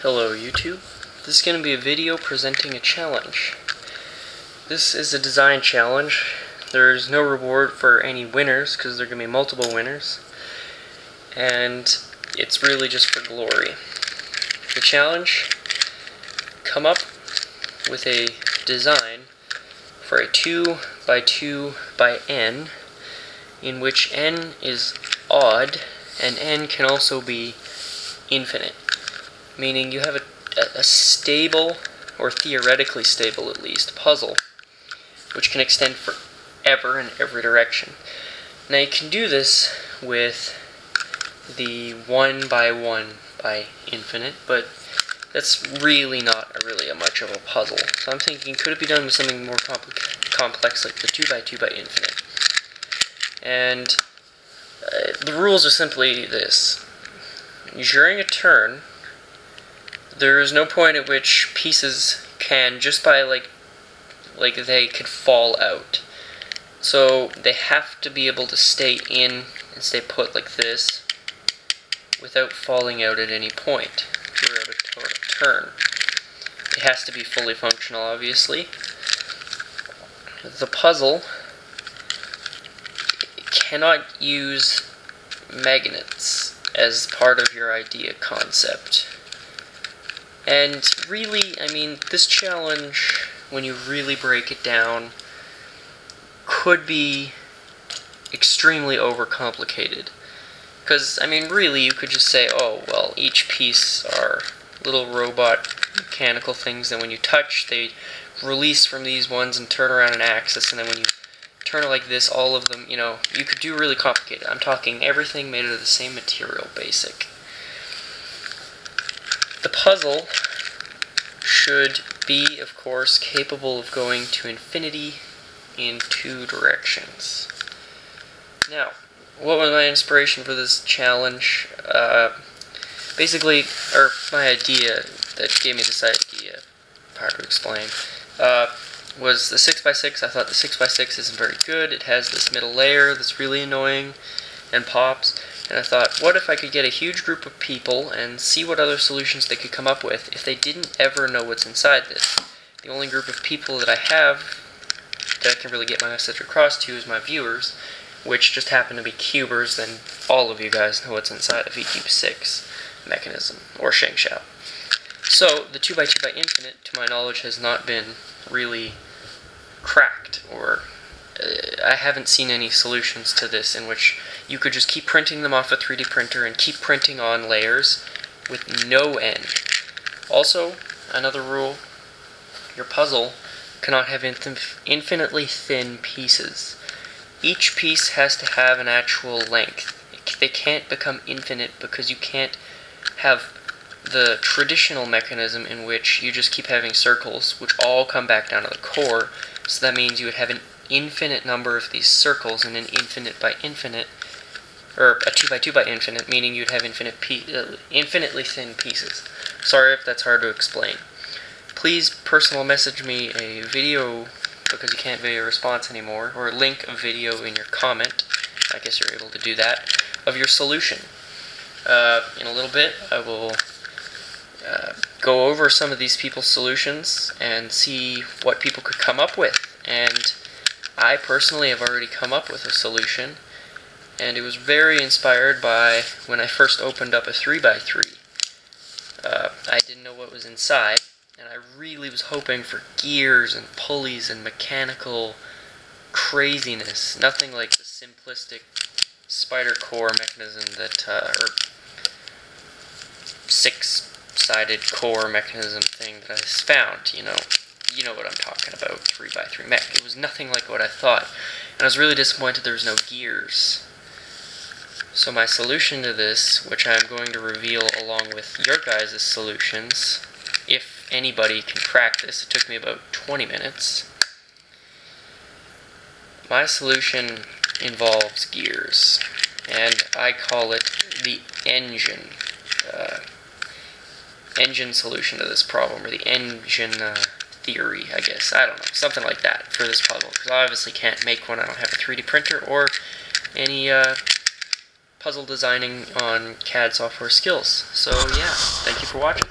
Hello YouTube. This is going to be a video presenting a challenge. This is a design challenge. There's no reward for any winners because there are going to be multiple winners. And it's really just for glory. The challenge: come up with a design for a 2x2x in which n is odd and n can also be infinite. Meaning you have a stable, or theoretically stable at least, puzzle, which can extend forever in every direction. Now you can do this with the 1x1x infinite, but that's really not really much of a puzzle. So I'm thinking, could it be done with something more complex like the 2x2x infinite? And the rules are simply this. During a turn, there is no point at which pieces can, just by like they could fall out. So they have to be able to stay in and stay put like this without falling out at any point throughout a turn. It has to be fully functional, obviously. The puzzle cannot use magnets as part of your idea concept. And really, I mean, this challenge, when you really break it down, could be extremely overcomplicated. Because, I mean, really, you could just say, oh, well, each piece are little robot mechanical things that when you touch, they release from these ones and turn around an axis, and then when you turn it like this, all of them, you could do really complicated. I'm talking everything made out of the same material, basic. The puzzle should be, of course, capable of going to infinity in two directions. Now, what was my inspiration for this challenge? Basically, or my idea that gave me this idea, hard to explain, was the 6x6. I thought the 6x6 isn't very good. It has this middle layer that's really annoying and pops. And I thought, what if I could get a huge group of people and see what other solutions they could come up with if they didn't ever know what's inside this? The only group of people that I have that I can really get my message across to is my viewers, which just happen to be cubers, then all of you guys know what's inside a V-Cube 6 mechanism, or Sheng Shao. So, the 2x2x infinite, to my knowledge, has not been really cracked, or I haven't seen any solutions to this in which you could just keep printing them off a 3D printer and keep printing on layers with no end. Also, another rule, your puzzle cannot have infinitely thin pieces. Each piece has to have an actual length. They can't become infinite because you can't have the traditional mechanism in which you just keep having circles which all come back down to the core. So that means you would have an infinite number of these circles and an infinite by infinite, or a 2x2x infinite, meaning you'd have infinitely thin pieces. Sorry if that's hard to explain. Please personal message me a video, because you can't video response anymore, or link a video in your comment, I guess you're able to do that, of your solution. In a little bit I will go over some of these people's solutions and see what people could come up with. And I personally have already come up with a solution, and it was very inspired by when I first opened up a 3x3. I didn't know what was inside, and I really was hoping for gears and pulleys and mechanical craziness. Nothing like the simplistic spider core mechanism that, or six-sided core mechanism thing that I found, You know what I'm talking about, 3x3 mech. It was nothing like what I thought, and I was really disappointed there was no gears. So my solution to this, which I'm going to reveal along with your guys' solutions, if anybody can crack this, it took me about 20 minutes. My solution involves gears, and I call it the engine solution to this problem, or the engine theory, I guess. I don't know, something like that for this puzzle, because I obviously can't make one. I don't have a 3D printer or any puzzle designing on CAD software skills. So yeah, thank you for watching.